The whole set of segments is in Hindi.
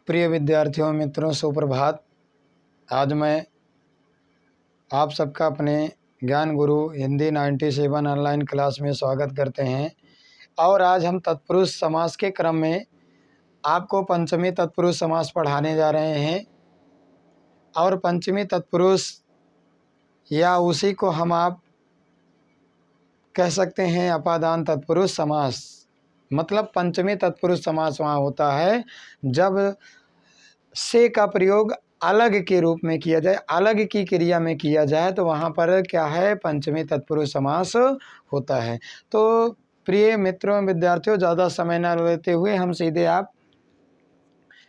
प्रिय विद्यार्थियों मित्रों सुप्रभात। आज मैं आप सबका अपने ज्ञान गुरु हिंदी 97 ऑनलाइन क्लास में स्वागत करते हैं। और आज हम तत्पुरुष समास के क्रम में आपको पंचमी तत्पुरुष समास पढ़ाने जा रहे हैं। और पंचमी तत्पुरुष या उसी को हम आप कह सकते हैं अपादान तत्पुरुष समास। मतलब पंचमी तत्पुरुष समास वहाँ होता है जब से का प्रयोग अलग के रूप में किया जाए, अलग की क्रिया में किया जाए, तो वहाँ पर क्या है, पंचमी तत्पुरुष समास होता है। तो प्रिय मित्रों विद्यार्थियों, ज़्यादा समय न लेते हुए हम सीधे आप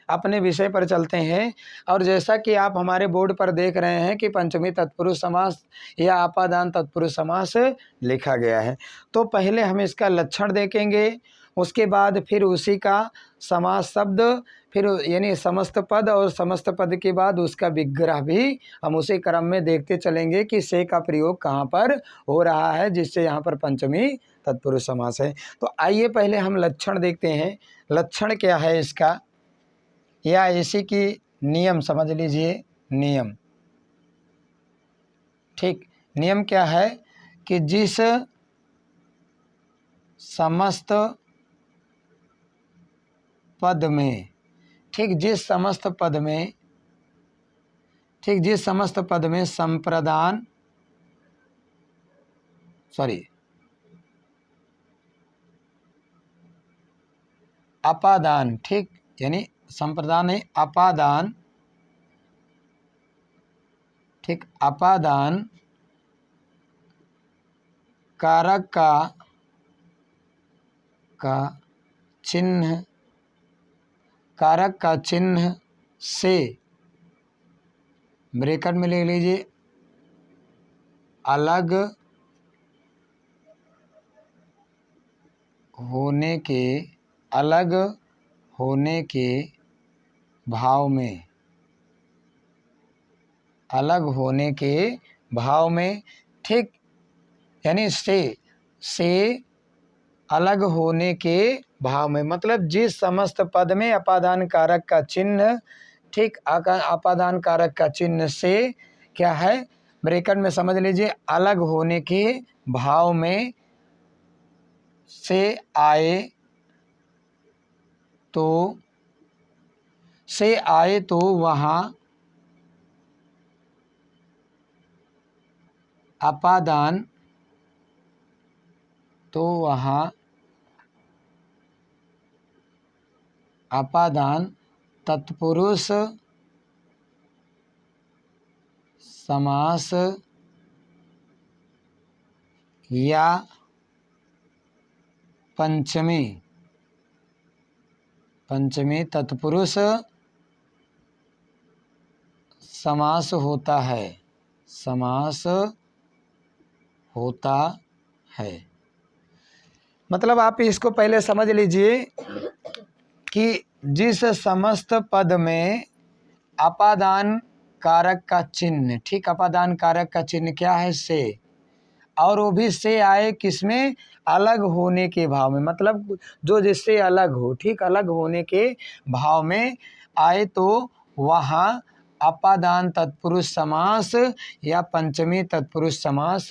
अपने विषय पर चलते हैं। और जैसा कि आप हमारे बोर्ड पर देख रहे हैं कि पंचमी तत्पुरुष समास या अपादान तत्पुरुष समास लिखा गया है। तो पहले हम इसका लक्षण देखेंगे, उसके बाद फिर उसी का समास शब्द, फिर यानी समस्त पद, और समस्त पद के बाद उसका विग्रह भी हम उसी क्रम में देखते चलेंगे कि से का प्रयोग कहाँ पर हो रहा है, जिससे यहाँ पर पंचमी तत्पुरुष समास है। तो आइए पहले हम लक्षण देखते हैं। लक्षण क्या है इसका, या इसी की नियम समझ लीजिए। नियम, ठीक, नियम क्या है कि जिस समस्त पद में, ठीक, जिस समस्त पद में, ठीक, जिस समस्त पद में संप्रदान, अपादान, ठीक, यानी संप्रदान नहीं, अपादान, ठीक, अपादान कारक का चिन्ह, कारक का चिन्ह से, ब्रैकेट में ले लीजिए, अलग होने के, अलग होने के भाव में, अलग होने के भाव में, ठीक, यानी से अलग होने के भाव में, मतलब जिस समस्त पद में अपादान कारक का चिन्ह, ठीक, अपादान कारक का चिन्ह से क्या है, ब्रैकेट में समझ लीजिए, अलग होने के भाव में से आए तो वहाँ अपादान, तो वहाँ अपादान तत्पुरुष समास या पंचमी तत्पुरुष समास होता है, समास होता है। मतलब आप इसको पहले समझ लीजिए कि जिस समस्त पद में अपादान कारक का चिन्ह, ठीक, अपादान कारक का चिन्ह क्या है, से, और वो भी से आए किसमें, अलग होने के भाव में, मतलब जो जिससे अलग हो, ठीक, अलग होने के भाव में आए तो वहाँ अपादान तत्पुरुष समास या पंचमी तत्पुरुष समास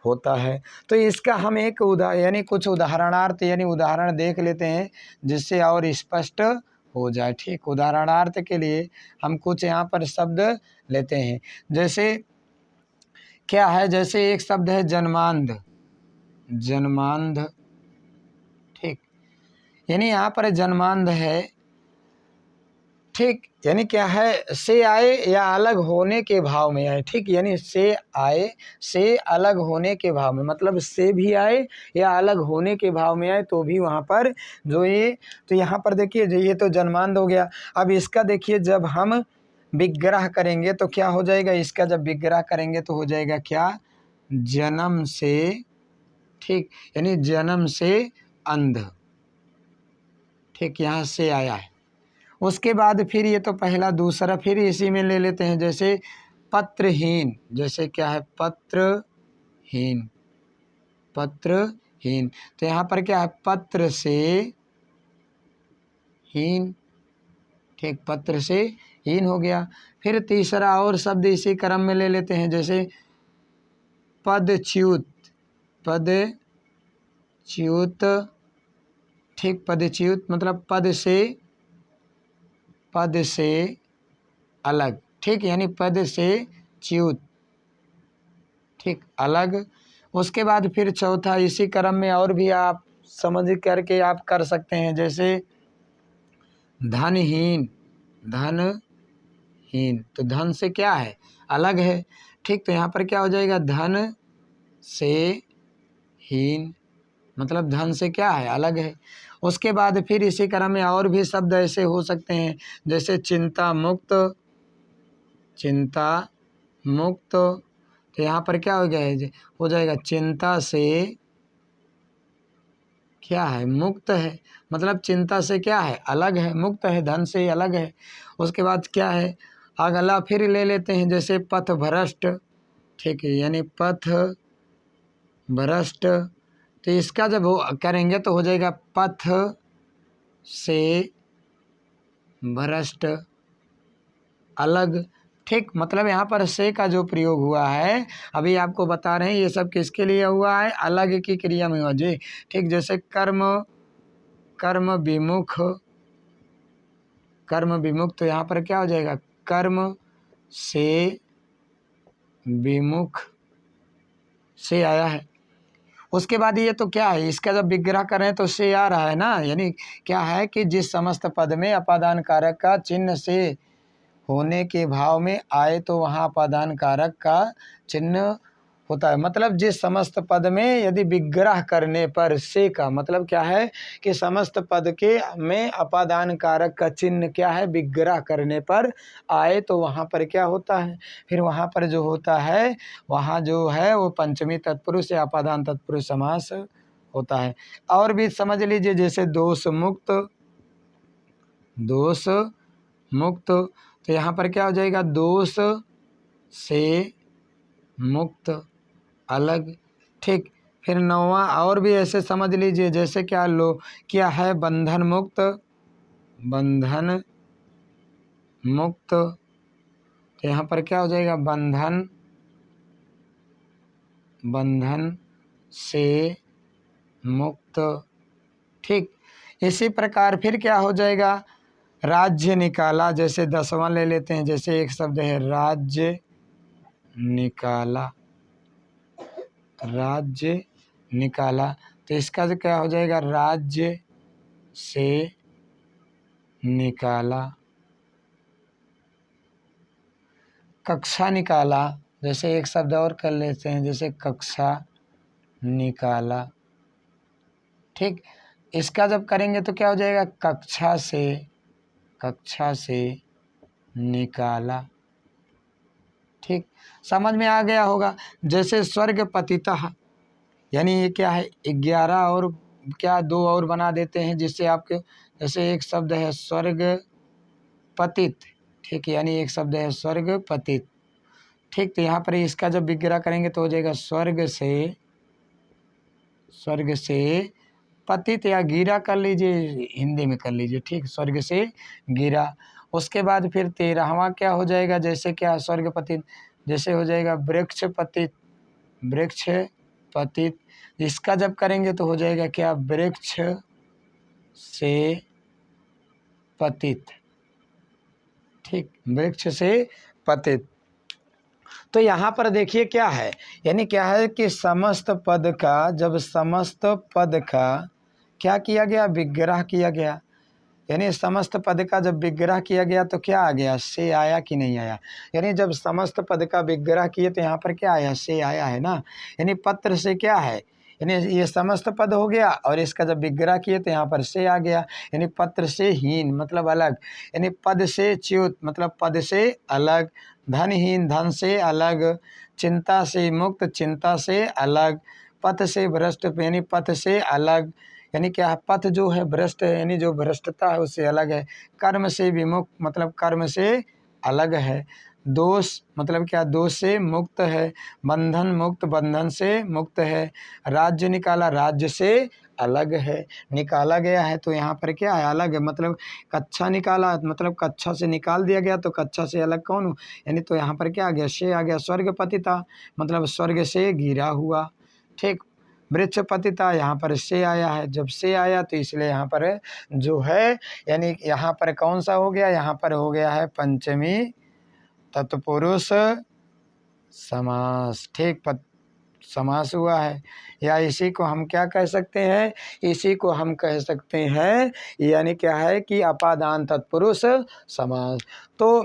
होता है। तो इसका हम एक यानी कुछ उदाहरणार्थ यानी उदाहरण देख लेते हैं जिससे और स्पष्ट हो जाए। ठीक, उदाहरणार्थ के लिए हम कुछ यहाँ पर शब्द लेते हैं। जैसे क्या है, जैसे एक शब्द है जन्मांध, जन्मांध, ठीक, यानी यहाँ पर जन्मांध है, ठीक, यानी क्या है, से आए या अलग होने के भाव में आए, ठीक, यानी से आए, से अलग होने के भाव में, मतलब से भी आए या अलग होने के भाव में आए तो भी वहाँ पर जो ये, तो यहाँ पर देखिए ये तो जन्मांध हो गया। अब इसका देखिए जब हम विग्रह करेंगे तो क्या हो जाएगा, इसका जब विग्रह करेंगे तो हो जाएगा क्या, जन्म से, ठीक, यानी जन्म से अंध, ठीक, यहाँ से आया है। उसके बाद फिर ये तो पहला, दूसरा फिर इसी में ले लेते हैं। जैसे पत्रहीन, जैसे क्या है, पत्रहीन, पत्रहीन, तो यहाँ पर क्या है, पत्र से हीन, ठीक, पत्र से हीन हो गया। फिर तीसरा और शब्द इसी क्रम में ले लेते हैं, जैसे पदच्युत, पदच्युत, ठीक, पदच्युत मतलब पद से अलग, ठीक, यानी पद से च्युत, ठीक, अलग। उसके बाद फिर चौथा इसी क्रम में और भी आप समझ करके आप कर सकते हैं, जैसे धनहीन, धनहीन, तो धन से क्या है, अलग है, ठीक, तो यहाँ पर क्या हो जाएगा, धन से हीन, मतलब धन से क्या है, अलग है। उसके बाद फिर इसी क्रम में और भी शब्द ऐसे हो सकते हैं, जैसे चिंता मुक्त, चिंता मुक्त, तो यहाँ पर क्या हो गया, हो जाएगा चिंता से क्या है, मुक्त है, मतलब चिंता से क्या है, अलग है, मुक्त है, धन से अलग है। उसके बाद क्या है, अगला फिर ले लेते हैं, जैसे पथ भ्रष्ट, ठीक है, यानी पथ भ्रष्ट, तो इसका जब करेंगे तो हो जाएगा पथ से भ्रष्ट, अलग, ठीक, मतलब यहाँ पर से का जो प्रयोग हुआ है अभी आपको बता रहे हैं, ये सब किसके लिए हुआ है, अलग की क्रिया में हुआ जी, ठीक, जैसे कर्म, कर्म विमुख, कर्म विमुख, तो यहाँ पर क्या हो जाएगा, कर्म से विमुख से आया है। उसके बाद ये तो क्या है, इसका जब विग्रह करें तो से आ रहा है ना, यानी क्या है कि जिस समस्त पद में अपादान कारक का चिन्ह से होने के भाव में आए तो वहाँ अपादान कारक का चिन्ह होता है। मतलब जिस समस्त पद में यदि विग्रह करने पर, से का मतलब क्या है कि समस्त पद के में अपादान कारक का चिन्ह क्या है, विग्रह करने पर आए तो वहाँ पर क्या होता है, फिर वहाँ पर जो होता है वहाँ जो है वो पंचमी तत्पुरुष या अपादान तत्पुरुष समास होता है। और भी समझ लीजिए, जैसे दोष मुक्त, दोष मुक्त, तो यहाँ पर क्या हो जाएगा, दोष से मुक्त, अलग, ठीक। फिर नौवां और भी ऐसे समझ लीजिए, जैसे क्या है, बंधन मुक्त, बंधन मुक्त, तो यहाँ पर क्या हो जाएगा, बंधन, बंधन से मुक्त, ठीक। इसी प्रकार फिर क्या हो जाएगा, राज्य निकाला, जैसे 10वां ले लेते हैं, जैसे एक शब्द है राज्य निकाला, राज्य निकाला, तो इसका जो क्या हो जाएगा, राज्य से निकाला। कक्षा निकाला, जैसे एक शब्द और कर लेते हैं, जैसे कक्षा निकाला, ठीक। इसका जब करेंगे तो क्या हो जाएगा, कक्षा से निकाला, ठीक, समझ में आ गया होगा। जैसे स्वर्ग पतितः, यानी ये क्या है, 11 और क्या 2 और बना देते हैं, जिससे आपके, जैसे एक शब्द है स्वर्ग पतित, ठीक, यानी एक शब्द है स्वर्ग पतित, ठीक, तो यहाँ पर इसका जब विग्रह करेंगे तो हो जाएगा स्वर्ग से पतित, या गिरा कर लीजिए, हिंदी में कर लीजिए, ठीक, स्वर्ग से गिरा। उसके बाद फिर 13वां क्या हो जाएगा, जैसे क्या स्वर्ग पतित, जैसे हो जाएगा वृक्ष पतित, वृक्ष पतित, इसका जब करेंगे तो हो जाएगा क्या, वृक्ष से पतित, ठीक, वृक्ष से पतित। तो यहाँ पर देखिए क्या है, यानी क्या है कि समस्त पद का, जब समस्त पद का क्या किया गया, विग्रह किया गया, यानी समस्त पद का जब विग्रह किया गया तो क्या आ गया, से आया कि नहीं आया, यानी जब समस्त पद का विग्रह किए तो यहाँ पर क्या आया, से आया है ना, यानी पत्र से क्या है, यानी ये समस्त पद हो गया और इसका जब विग्रह किए तो यहाँ पर से आ गया, यानी पत्र से हीन मतलब अलग, यानी पद से च्युत मतलब पद से अलग, धनहीन धन से अलग, चिंता से मुक्त चिंता से अलग, पथ से भ्रष्ट यानी पथ से अलग, यानी क्या है, पथ जो है भ्रष्ट है, यानी जो भ्रष्टता है उससे अलग है, कर्म से विमुख मतलब कर्म से अलग है, दोष मतलब क्या, दोष से मुक्त है, बंधन मुक्त, बंधन से मुक्त है, राज्य निकाला, राज्य से अलग है, निकाला गया है तो यहाँ पर क्या है, अलग है, मतलब कच्छा निकाला मतलब कच्छा से निकाल दिया गया तो कच्छा से अलग कौन हो, यानी तो यहाँ पर क्या आ गया, से आ गया। स्वर्ग पतिता मतलब स्वर्ग से गिरा हुआ, ठीक। वृक्ष पतिता यहाँ पर से आया है, जब से आया तो इसलिए यहाँ पर जो है, यानी यहाँ पर कौन सा हो गया, यहाँ पर हो गया है पंचमी तत्पुरुष समास, ठीक। समास हुआ है, या इसी को हम क्या कह सकते हैं, इसी को हम कह सकते हैं, यानी क्या है कि अपादान तत्पुरुष समास। तो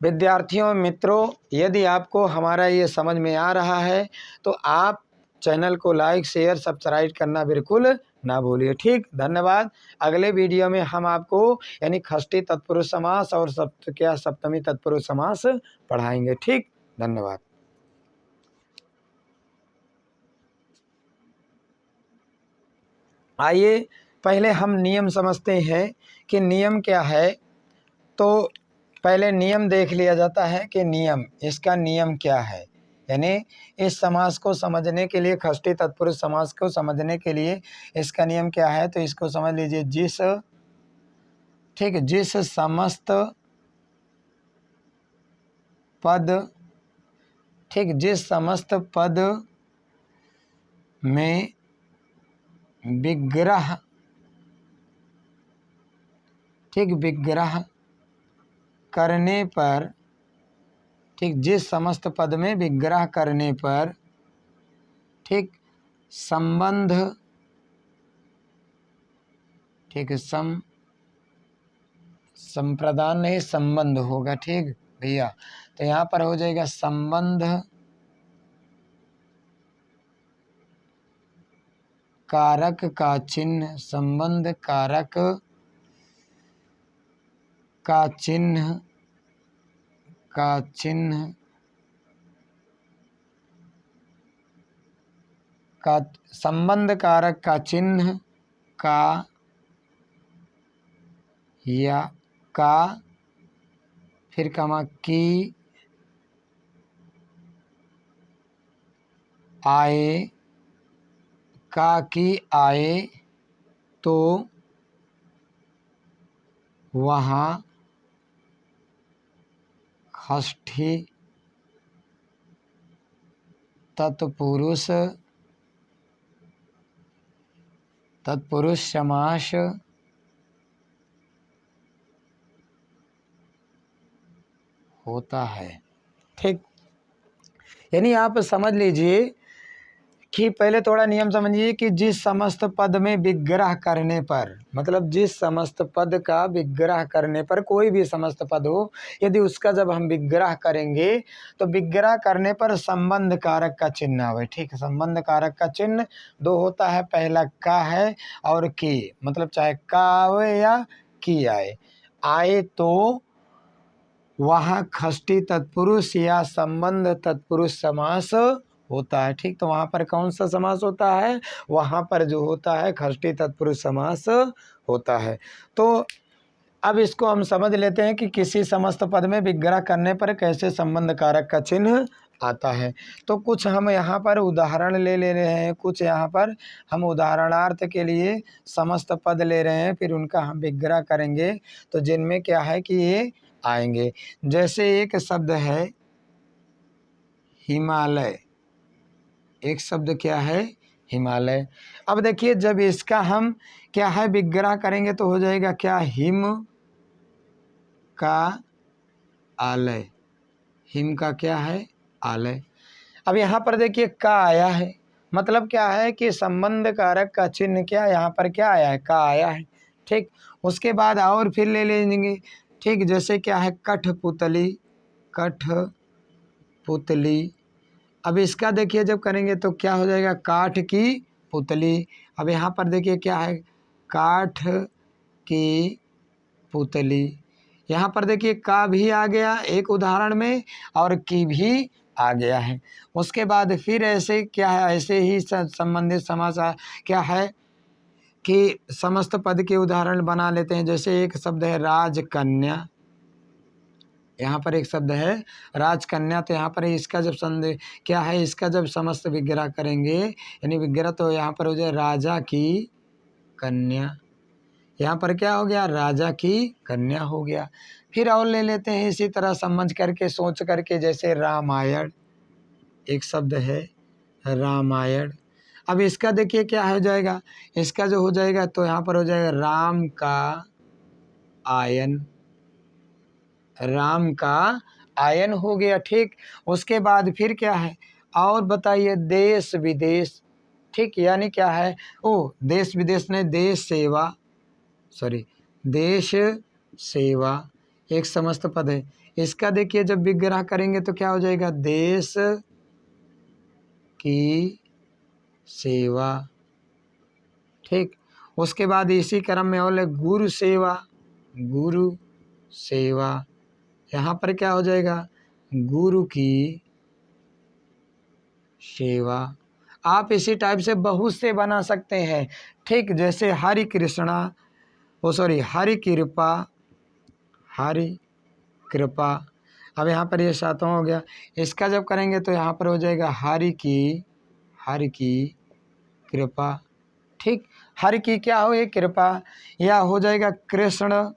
विद्यार्थियों मित्रों, यदि आपको हमारा ये समझ में आ रहा है तो आप चैनल को लाइक शेयर सब्सक्राइब करना बिल्कुल ना भूलिए, ठीक। धन्यवाद। अगले वीडियो में हम आपको यानी षष्ठी तत्पुरुष समास और सप्तमी तत्पुरुष समास पढ़ाएंगे, ठीक। धन्यवाद। आइए पहले हम नियम समझते हैं कि नियम क्या है। तो पहले नियम देख लिया जाता है कि नियम, इसका नियम क्या है, यानी इस समास को समझने के लिए, षष्ठी तत्पुरुष समास को समझने के लिए इसका नियम क्या है, तो इसको समझ लीजिए। जिस समस्त पद, ठीक, जिस समस्त पद में विग्रह, ठीक, विग्रह करने पर, ठीक, जिस समस्त पद में विग्रह करने पर, ठीक, संबंध, ठीक, संप्रदान नहीं संबंध होगा, ठीक भैया। तो यहाँ पर हो जाएगा संबंध कारक का चिन्ह, संबंध कारक का चिन्ह का संबंध कारक का चिन्ह का या का, फिर कमा की आए, का की आए तो वहाँ षष्ठी तत्पुरुष समास होता है, ठीक। यानी आप समझ लीजिए कि पहले थोड़ा नियम समझिए कि जिस समस्त पद में विग्रह करने पर, मतलब जिस समस्त पद का विग्रह करने पर, कोई भी समस्त पद हो, यदि उसका जब हम विग्रह करेंगे तो विग्रह करने पर संबंध कारक का चिन्ह आवे, ठीक। संबंध कारक का चिन्ह दो होता है, पहला का है और की, मतलब चाहे का आवे या की आए तो वहाँ षष्ठी तत्पुरुष या संबंध तत्पुरुष समास होता है, ठीक। तो वहाँ पर कौन सा समास होता है, वहाँ पर जो होता है षष्ठी तत्पुरुष समास होता है। तो अब इसको हम समझ लेते हैं कि किसी समस्त पद में विग्रह करने पर कैसे संबंध कारक का चिन्ह आता है। तो कुछ हम यहाँ पर उदाहरण ले रहे हैं, कुछ यहाँ पर हम उदाहरणार्थ के लिए समस्त पद ले रहे हैं, फिर उनका हम विग्रह करेंगे तो जिनमें क्या है कि ये आएंगे। जैसे एक शब्द है हिमालय, एक शब्द क्या है, हिमालय। अब देखिए जब इसका हम क्या है विग्रह करेंगे तो हो जाएगा क्या, हिम का आलय, हिम का क्या है, आलय। अब यहाँ पर देखिए का आया है, मतलब क्या है कि संबंध कारक का चिन्ह क्या यहाँ पर क्या आया है, का आया है, ठीक। उसके बाद और फिर ले लेंगे, ठीक। जैसे क्या है कठपुतली, कठपुतली। अब इसका देखिए जब करेंगे तो क्या हो जाएगा, काठ की पुतली। अब यहाँ पर देखिए क्या है, काठ की पुतली। यहाँ पर देखिए का भी आ गया एक उदाहरण में और की भी आ गया है। उसके बाद फिर ऐसे क्या है, ऐसे ही संबंधित समास क्या है कि समस्त पद के उदाहरण बना लेते हैं। जैसे एक शब्द है राजकन्या, यहाँ पर एक शब्द है राजकन्या, तो यहाँ पर इसका जब संदेह क्या है, इसका जब समस्त विग्रह करेंगे यानी विग्रह, तो यहाँ पर हो जाए राजा की कन्या। यहाँ पर क्या हो गया, राजा की कन्या हो गया। फिर और ले लेते हैं इसी तरह समझ करके सोच करके, जैसे रामायण एक शब्द है रामायण। अब इसका देखिए क्या हो जाएगा, इसका जो हो जाएगा तो यहाँ पर हो जाएगा राम का आयन, राम का आयन हो गया। ठीक, उसके बाद फिर क्या है और बताइए, देश विदेश। ठीक, यानी क्या है, ओ देश विदेश ने देश सेवा, सॉरी देश सेवा एक समस्त पद है। इसका देखिए जब विग्रह करेंगे तो क्या हो जाएगा, देश की सेवा। ठीक, उसके बाद इसी क्रम में और गुरु सेवा, गुरु सेवा। यहाँ पर क्या हो जाएगा, गुरु की सेवा। आप इसी टाइप से बहुत से बना सकते हैं। ठीक, जैसे हरि कृष्णा, ओ सॉरी हरि कृपा, हरि कृपा। अब यहाँ पर ये सातवां हो गया, इसका जब करेंगे तो यहाँ पर हो जाएगा हरि की कृपा। ठीक, हरि की क्या हो, ये कृपा, या हो जाएगा कृष्ण,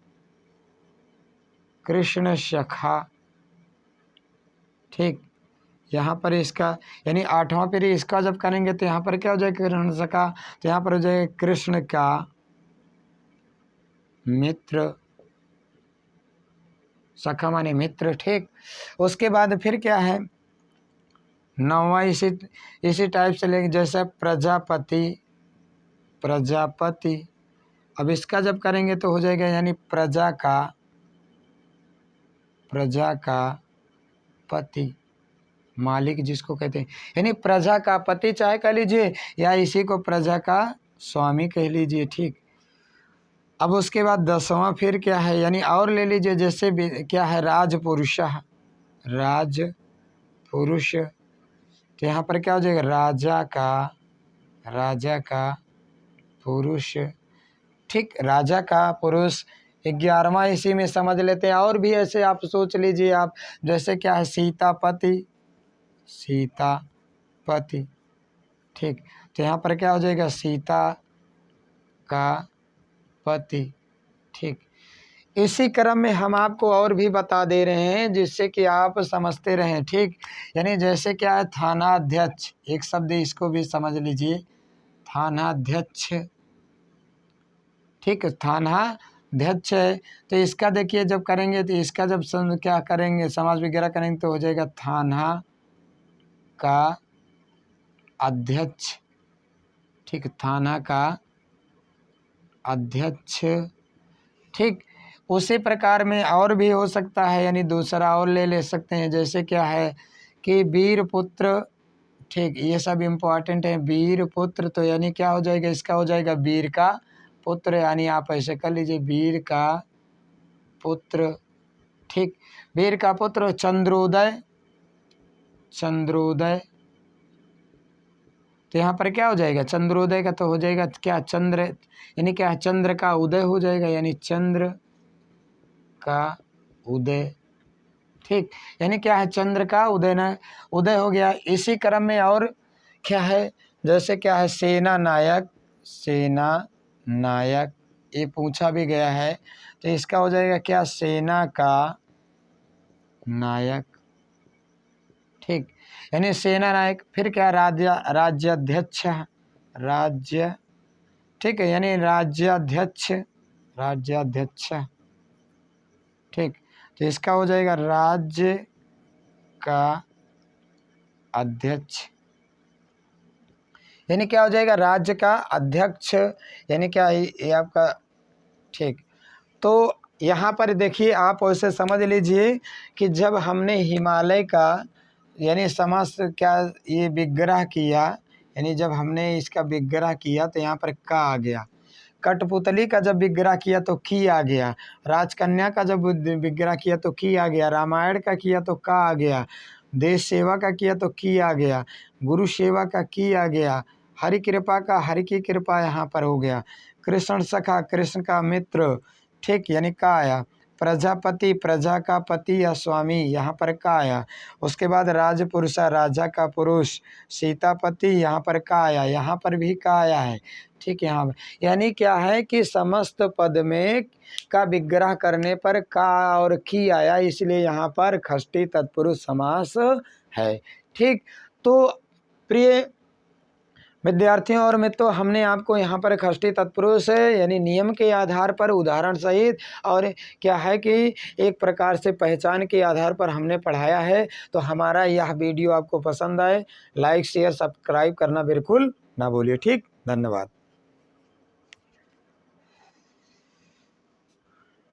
कृष्ण सखा। ठीक, यहाँ पर इसका यानी आठवां फिर इसका जब करेंगे तो यहाँ पर क्या हो जाएगा, कृष्ण सखा, तो यहाँ पर हो जाएगा कृष्ण का मित्र, सखा माने मित्र। ठीक, उसके बाद फिर क्या है, नौवां इसी टाइप से लेंगे, जैसे प्रजापति, प्रजापति। अब इसका जब करेंगे तो हो जाएगा यानी प्रजा का पति, मालिक जिसको कहते हैं, यानी प्रजा का पति चाहे कह लीजिए, या इसी को प्रजा का स्वामी कह लीजिए। ठीक, अब उसके बाद 10वां फिर क्या है, यानी और ले लीजिए, जैसे क्या है राजपुरुष, राजपुरुष। तो यहाँ पर क्या हो जाएगा, राजा का पुरुष। ठीक, राजा का पुरुष। 11वां इसी में समझ लेते हैं, और भी ऐसे आप सोच लीजिए आप, जैसे क्या है सीतापति, सीतापति। ठीक, तो यहाँ पर क्या हो जाएगा, सीता का पति। ठीक, इसी क्रम में हम आपको और भी बता दे रहे हैं जिससे कि आप समझते रहें। ठीक, यानी जैसे क्या है थानाध्यक्ष एक शब्द, इसको भी समझ लीजिए, थानाध्यक्ष। ठीक, थानाध्यक्ष है, तो इसका देखिए जब करेंगे तो इसका जब क्या करेंगे, समाज वगैरह करेंगे तो हो जाएगा थाना का अध्यक्ष। ठीक, थाना का अध्यक्ष। ठीक, उसी प्रकार में और भी हो सकता है, यानी दूसरा और ले सकते हैं, जैसे क्या है कि वीर पुत्र। ठीक, ये सब इम्पोर्टेंट है, वीर पुत्र, तो यानी क्या हो जाएगा, इसका हो जाएगा वीर का पुत्र, यानी आप ऐसे कर लीजिए वीर का पुत्र। ठीक, वीर का पुत्र। चंद्रोदय, चंद्रोदय, तो यहाँ पर क्या हो जाएगा, चंद्रोदय का तो हो जाएगा क्या, चंद्र, यानी क्या है चंद्र का उदय हो जाएगा, यानी चंद्र का उदय। ठीक, यानी क्या है चंद्र का उदय, न उदय हो गया। इसी क्रम में और क्या है, जैसे क्या है सेना नायक, सेना नायक, ये पूछा भी गया है, तो इसका हो जाएगा क्या, सेना का नायक। ठीक, यानी सेना नायक। फिर क्या, राज्याध्यक्ष, राज्य। ठीक है, यानी राज्याध्यक्ष, राज्याध्यक्ष। ठीक, तो इसका हो जाएगा राज्य का अध्यक्ष, यानी क्या हो जाएगा, राज्य का अध्यक्ष, यानी क्या ये आपका। ठीक, तो यहाँ पर देखिए आप वैसे समझ लीजिए कि जब हमने हिमालय का यानी समस्त क्या ये विग्रह किया, यानी जब हमने इसका विग्रह किया तो यहाँ पर का आ गया, कठपुतली का जब विग्रह किया तो की आ गया, राजकन्या का जब विग्रह किया तो की आ गया, रामायण का किया तो का आ गया, देश सेवा का किया तो की आ गया, गुरु सेवा का की आ गया, हरि कृपा का हरि की कृपा यहाँ पर हो गया, कृष्ण सखा कृष्ण का मित्र। ठीक, यानी का आया, प्रजापति, प्रजा का पति या स्वामी, यहाँ पर का आया। उसके बाद राजपुरुषा, राजा का पुरुष। सीतापति, यहाँ पर का आया, यहाँ पर भी का आया है। ठीक है, यहाँ यानी क्या है कि समस्त पद में का विग्रह करने पर का और की आया, इसलिए यहाँ पर षष्ठी तत्पुरुष समास है। ठीक, तो प्रिय विद्यार्थियों और मित्रों, हमने आपको यहाँ पर षष्ठी तत्पुरुष यानी नियम के आधार पर उदाहरण सहित और क्या है कि एक प्रकार से पहचान के आधार पर हमने पढ़ाया है। तो हमारा यह वीडियो आपको पसंद आए, लाइक शेयर सब्सक्राइब करना बिल्कुल ना भूलिए। ठीक, धन्यवाद।